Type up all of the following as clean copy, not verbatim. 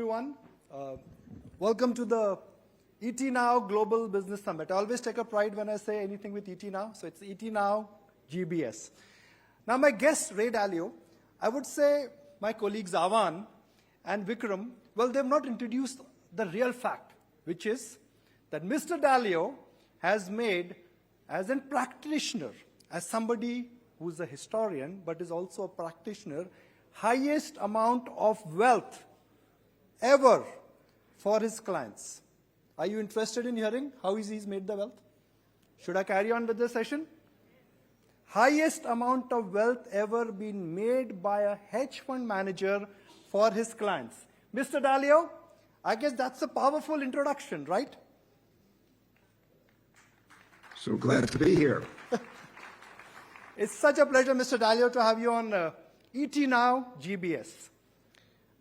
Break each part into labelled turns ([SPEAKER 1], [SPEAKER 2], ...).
[SPEAKER 1] everyone. Welcome to the ET Now Global Business Summit. I always take a pride when I say anything with ET Now, so it's ET Now GBS. Now my guest, Ray Dalio, I would say my colleagues Avan and Vikram, well, they've not introduced the real fact, which is that Mr. Dalio has made, as a practitioner, as somebody who's a historian, but is also a practitioner, highest amount of wealth ever for his clients. Are you interested in hearing how he's made the wealth? Should I carry on with the session? Highest amount of wealth ever been made by a hedge fund manager for his clients. Mr. Dalio, I guess that's a powerful introduction, right?
[SPEAKER 2] So glad to be here.
[SPEAKER 1] It's such a pleasure, Mr. Dalio, to have you on ET Now GBS.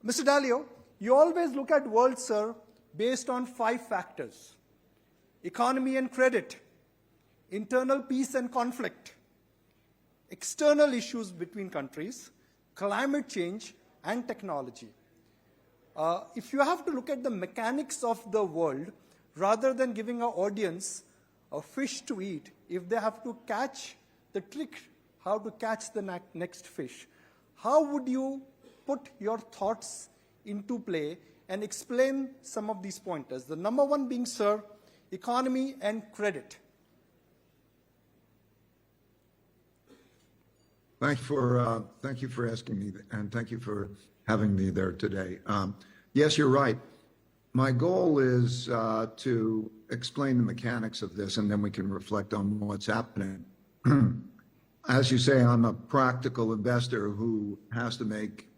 [SPEAKER 1] Mr. Dalio, you always look at world, sir, based on 5 factors: economy and credit, internal peace and conflict, external issues between countries, climate change, and technology. If you have to look at the mechanics of the world, rather than giving our audience a fish to eat, if they have to catch the trick, how to catch the next fish, how would you put your thoughts into play and explain some of these pointers? The number one being, sir, economy and credit.
[SPEAKER 2] Thank you for asking me, and thank you for having me there today. Yes, you're right. My goal is to explain the mechanics of this, and then we can reflect on what's happening. As you say, I'm a practical investor who has to make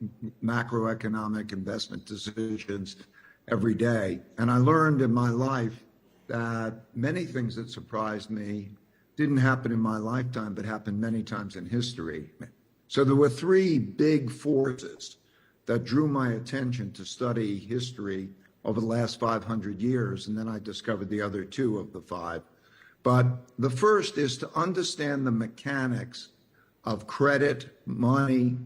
[SPEAKER 2] macroeconomic investment decisions every day. And I learned in my life that many things that surprised me didn't happen in my lifetime, but happened many times in history. So there were 3 big forces that drew my attention to study history over the last 500 years, and then I discovered the other 2 of the 5. But the first is to understand the mechanics of credit, money,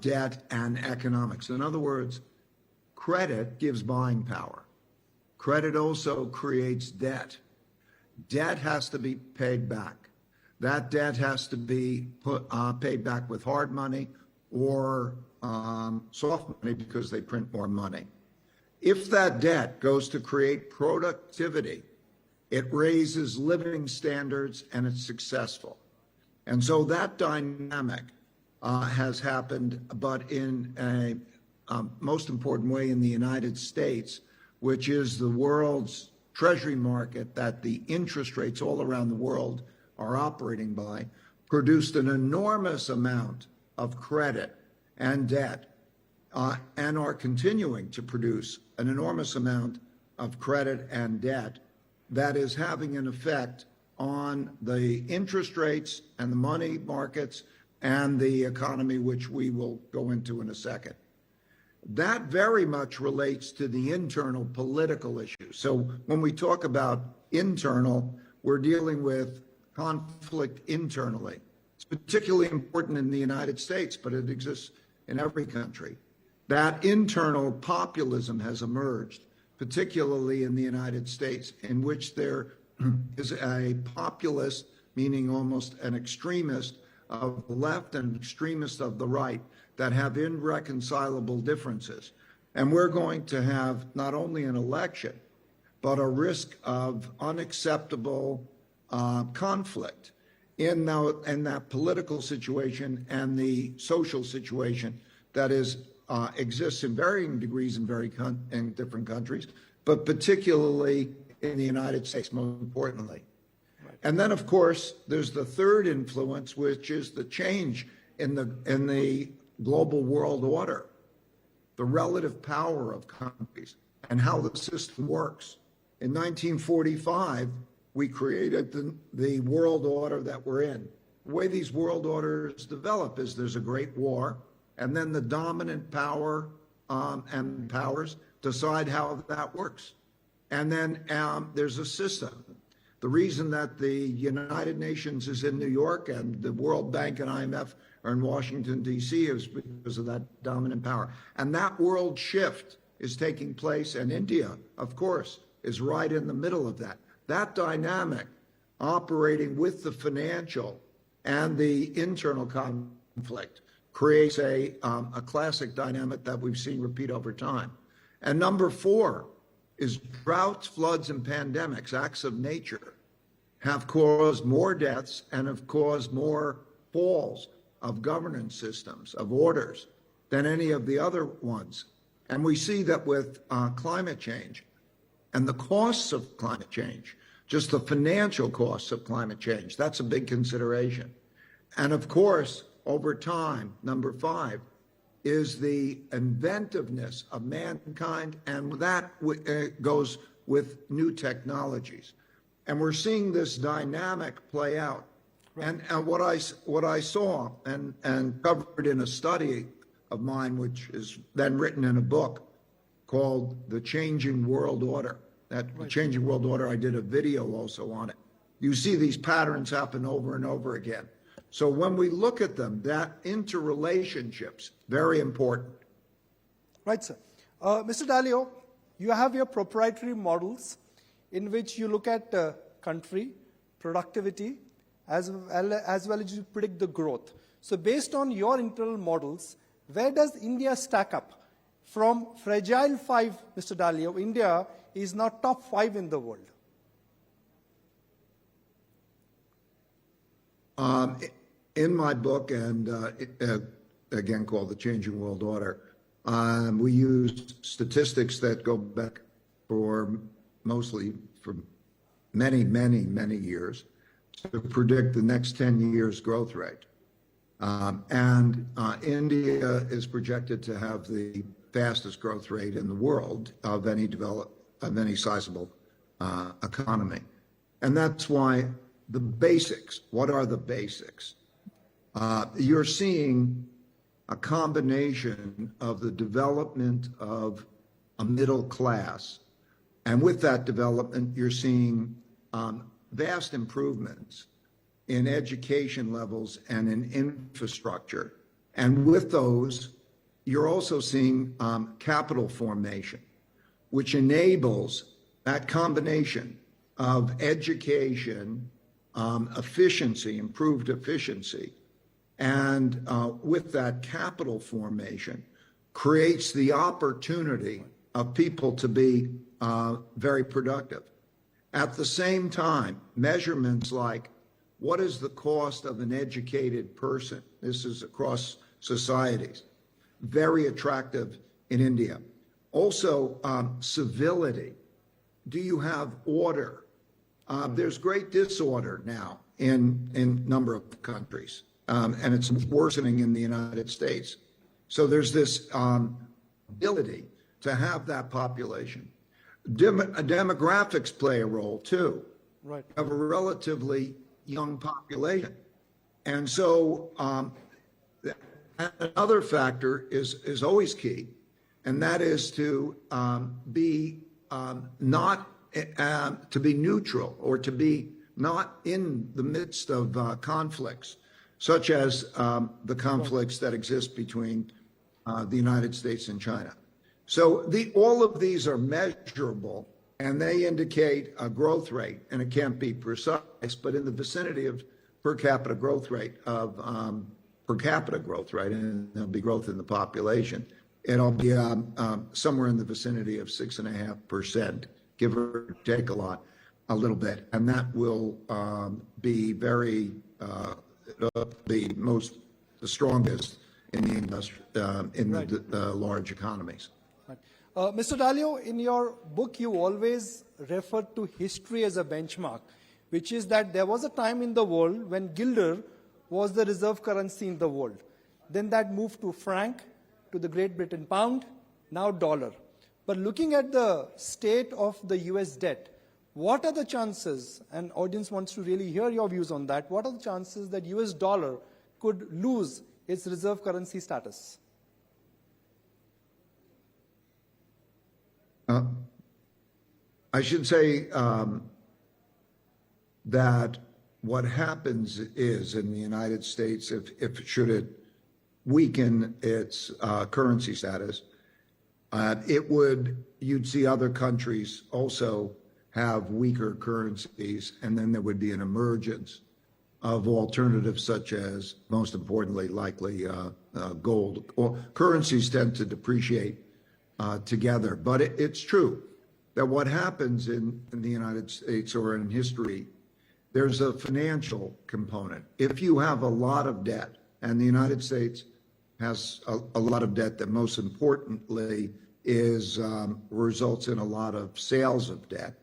[SPEAKER 2] debt, and economics. In other words, credit gives buying power. Credit also creates debt. Debt has to be paid back. That debt has to be paid back with hard money or soft money because they print more money. If that debt goes to create productivity, it raises living standards and it's successful. And so that dynamic has happened, but in a most important way in the United States, which is the world's treasury market that the interest rates all around the world are operating by, produced an enormous amount of credit and debt, and are continuing to produce an enormous amount of credit and debt that is having an effect on the interest rates and the money markets and the economy, which we will go into in a second. That very much relates to the internal political issues. So when we talk about internal, we're dealing with conflict internally. It's particularly important in the United States, but it exists in every country. That internal populism has emerged, particularly in the United States, in which there is a populist, meaning almost an extremist of the left and an extremist of the right, that have irreconcilable differences. And we're going to have not only an election, but a risk of unacceptable conflict in that political situation and the social situation that exists in varying degrees in different countries, but particularly in the United States, most importantly. Right. And then, of course, there's the third influence, which is the change in the global world order, the relative power of countries, and how the system works. In 1945, we created the world order that we're in. The way these world orders develop is there's a great war, and then the dominant power and powers decide how that works. And then there's a system. The reason that the United Nations is in New York and the World Bank and IMF are in Washington, D.C. is because of that dominant power. And that world shift is taking place, and India, of course, is right in the middle of that. That dynamic operating with the financial and the internal conflict creates a classic dynamic that we've seen repeat over time. And number four is droughts, floods, and pandemics, acts of nature, have caused more deaths and have caused more falls of governance systems, of orders, than any of the other ones. And we see that with climate change and the costs of climate change, just the financial costs of climate change, that's a big consideration. And of course, over time, number five, is the inventiveness of mankind, and that goes with new technologies. And we're seeing this dynamic play out. Right. And what I saw and covered in a study of mine, which is then written in a book called The Changing World Order. That right. Changing World Order, I did a video also on it. You see these patterns happen over and over again. So when we look at them, that interrelationships, very important.
[SPEAKER 1] Right, sir. Mr. Dalio, you have your proprietary models in which you look at country, productivity, as well as you predict the growth. So based on your internal models, where does India stack up? From fragile 5, Mr. Dalio, India is now top 5 in the world.
[SPEAKER 2] In my book, and again called The Changing World Order, we use statistics that go back for many, many, many years to predict the next 10 years growth rate. India is projected to have the fastest growth rate in the world of any sizable economy. And that's why the basics, what are the basics? You're seeing a combination of the development of a middle class. And with that development, you're seeing vast improvements in education levels and in infrastructure. And with those, you're also seeing capital formation, which enables that combination of education, efficiency, improved efficiency, and with that capital formation creates the opportunity of people to be very productive. At the same time, measurements like what is the cost of an educated person? This is across societies. Very attractive in India. Also, civility. Do you have order? There's great disorder now in a number of countries, and it's worsening in the United States. So there's this ability to have that population. Demographics play a role too. Right. Of a relatively young population. And so another factor is always key, and that is to be to be neutral, or to be not in the midst of conflicts, such as the conflicts that exist between the United States and China. So all of these are measurable, and they indicate a growth rate, and it can't be precise, but in the vicinity of per capita growth rate, and there'll be growth in the population. It'll be somewhere in the vicinity of 6.5%, give or take a little bit, and that will be the strongest in the industry, the large economies.
[SPEAKER 1] Right. Mr. Dalio, in your book, you always refer to history as a benchmark, which is that there was a time in the world when guilder was the reserve currency in the world. Then that moved to franc, to the Great Britain pound, now dollar. But looking at the state of the US debt, what are the chances, and audience wants to really hear your views on that, what are the chances that US dollar could lose its reserve currency status?
[SPEAKER 2] I should say that what happens is in the United States, if should it weaken its currency status, You'd see other countries also have weaker currencies, and then there would be an emergence of alternatives such as, most importantly, likely gold. Or currencies tend to depreciate together. But it's true that what happens in the United States or in history, there's a financial component. If you have a lot of debt, and the United States has a lot of debt that most importantly results in a lot of sales of debt,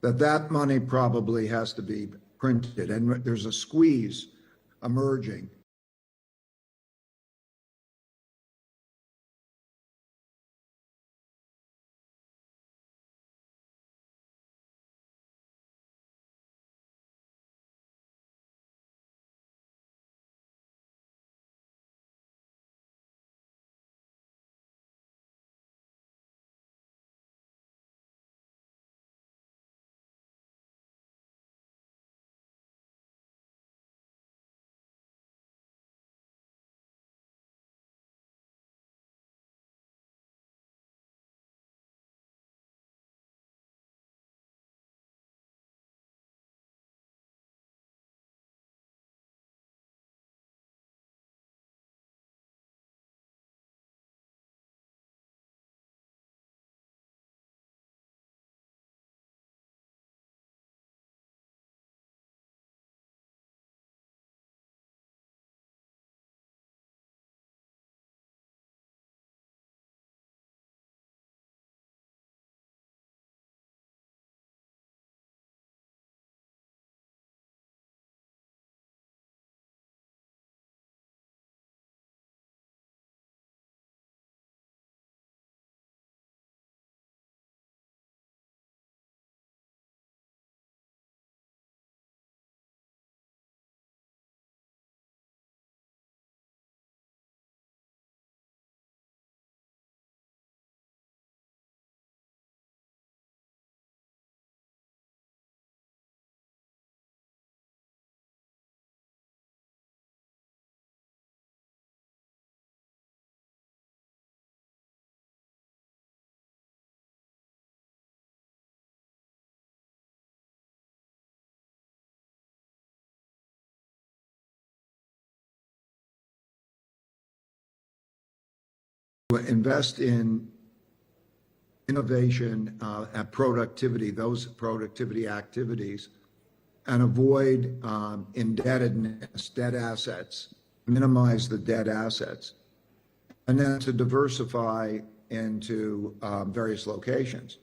[SPEAKER 2] that money probably has to be printed, and there's a squeeze emerging. Invest in innovation and productivity, those productivity activities, and avoid indebtedness, debt assets, minimize the debt assets, and then to diversify into various locations.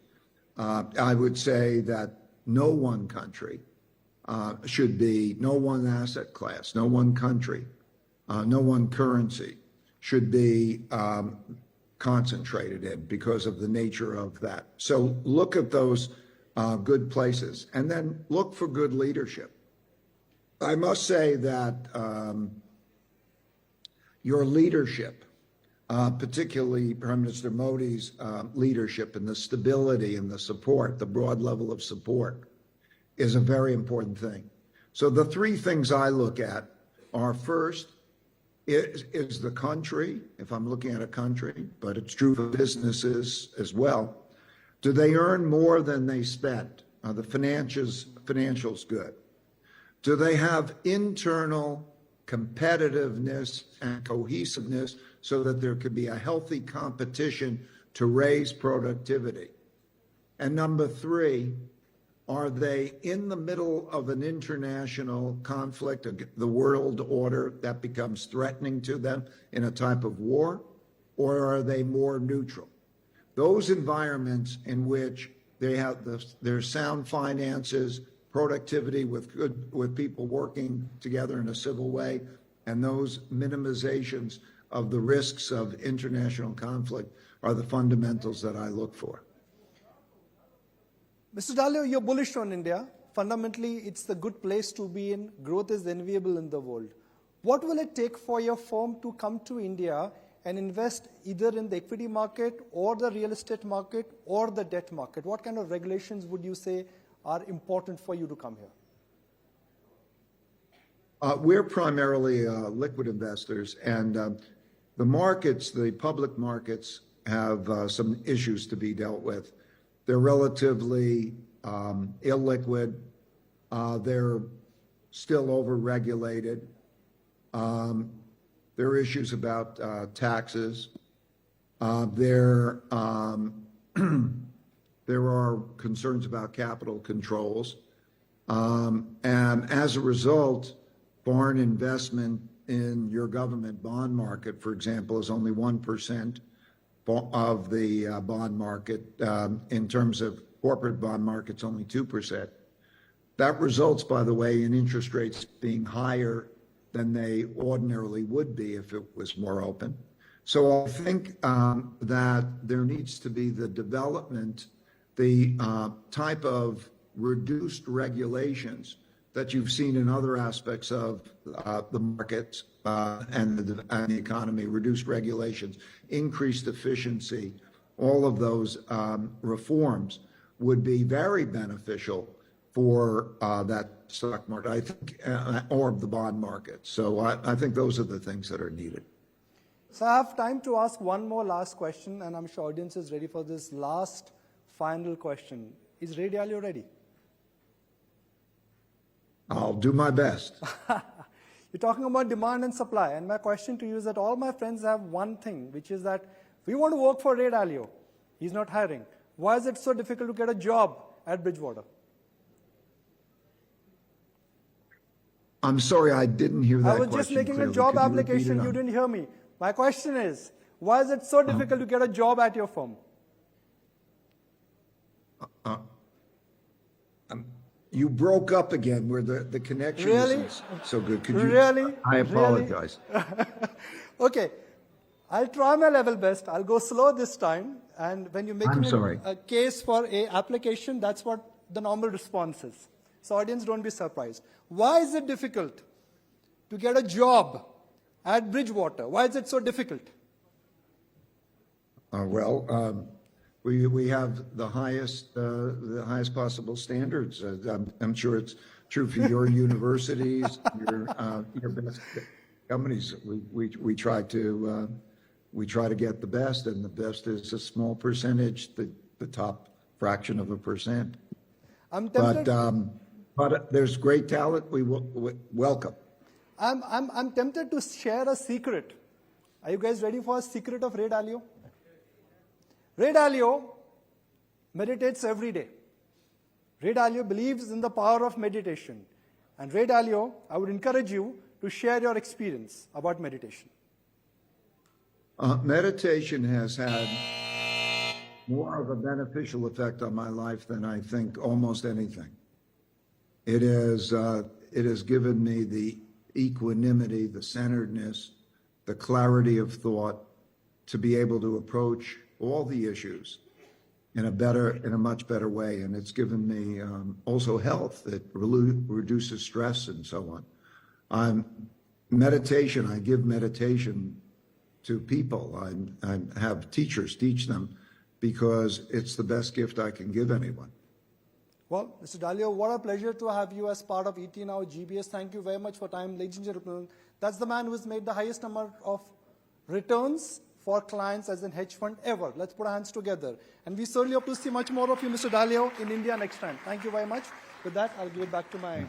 [SPEAKER 2] I would say that no one country should be, no one asset class, no one country, no one currency should be concentrated in because of the nature of that. So look at those good places and then look for good leadership. I must say that your leadership, particularly Prime Minister Modi's leadership and the stability and the support, the broad level of support, is a very important thing. So the three things I look at are, first, is the country, if I'm looking at a country, but it's true for businesses as well. Do they earn more than they spend? Are the financials good? Do they have internal competitiveness and cohesiveness so that there could be a healthy competition to raise productivity? And number three, are they in the middle of an international conflict, the world order that becomes threatening to them in a type of war, or are they more neutral? Those environments in which they have their sound finances, productivity with people working together in a civil way, and those minimizations of the risks of international conflict are the fundamentals that I look for.
[SPEAKER 1] Mr. Dalio, you're bullish on India. Fundamentally, it's the good place to be in. Growth is enviable in the world. What will it take for your firm to come to India and invest either in the equity market or the real estate market or the debt market? What kind of regulations would you say are important for you to come here?
[SPEAKER 2] We're primarily liquid investors, and the markets, the public markets, have some issues to be dealt with. They're relatively illiquid. They're still over-regulated. There are issues about taxes. There are concerns about capital controls. And as a result, foreign investment in your government bond market, for example, is only 1% of the bond market. In terms of corporate bond markets, only 2%. That results, by the way, in interest rates being higher than they ordinarily would be if it was more open. So I think that there needs to be the development, the type of reduced regulations that you've seen in other aspects of the markets and the economy, reduced regulations, increased efficiency, all of those reforms would be very beneficial for that stock market, I think, or the bond market. So I think those are the things that are needed.
[SPEAKER 1] So I have time to ask one more last question, and I'm sure audience is ready for this last final question. Is Ray Dalio ready?
[SPEAKER 2] I'll do my best.
[SPEAKER 1] You're talking about demand and supply, and my question to you is that all my friends have one thing, which is that we want to work for Ray Dalio. He's not hiring. Why is it so difficult to get a job at Bridgewater?
[SPEAKER 2] I'm sorry, I didn't hear that question.
[SPEAKER 1] I was just making
[SPEAKER 2] clearly.
[SPEAKER 1] a job
[SPEAKER 2] Could you repeat
[SPEAKER 1] application.
[SPEAKER 2] it?
[SPEAKER 1] You didn't hear me. My question is, why is it so difficult to get a job at your firm?
[SPEAKER 2] You broke up again where the connection
[SPEAKER 1] Really?
[SPEAKER 2] isn't so good. Could you?
[SPEAKER 1] Really?
[SPEAKER 2] I apologize.
[SPEAKER 1] Okay. I'll try my level best. I'll go slow this time. And when you're making a case for a application, that's what the normal response is. So audience, don't be surprised. Why is it difficult to get a job at Bridgewater? Why is it so difficult?
[SPEAKER 2] We have the highest possible standards. I'm sure it's true for your universities, your best companies. We try to get the best, and the best is a small percentage, the top fraction of a percent.
[SPEAKER 1] I'm tempted.
[SPEAKER 2] But there's great talent. We welcome.
[SPEAKER 1] I'm tempted to share a secret. Are you guys ready for a secret of Ray Dalio? Ray Dalio meditates every day. Ray Dalio believes in the power of meditation. And Ray Dalio, I would encourage you to share your experience about meditation.
[SPEAKER 2] Meditation has had more of a beneficial effect on my life than I think almost anything. It has given me the equanimity, the centeredness, the clarity of thought to be able to approach all the issues in a much better way. And it's given me also health that reduces stress and so on. Meditation, I give meditation to people. I have teachers teach them because it's the best gift I can give anyone.
[SPEAKER 1] Well, Mr. Dalio, what a pleasure to have you as part of ET Now GBS. Thank you very much for time. Ladies and gentlemen, that's the man who has made the highest number of returns for clients as an hedge fund ever. Let's put our hands together. And we certainly hope to see much more of you, Mr. Dalio, in India next time. Thank you very much. With that, I'll give it back to my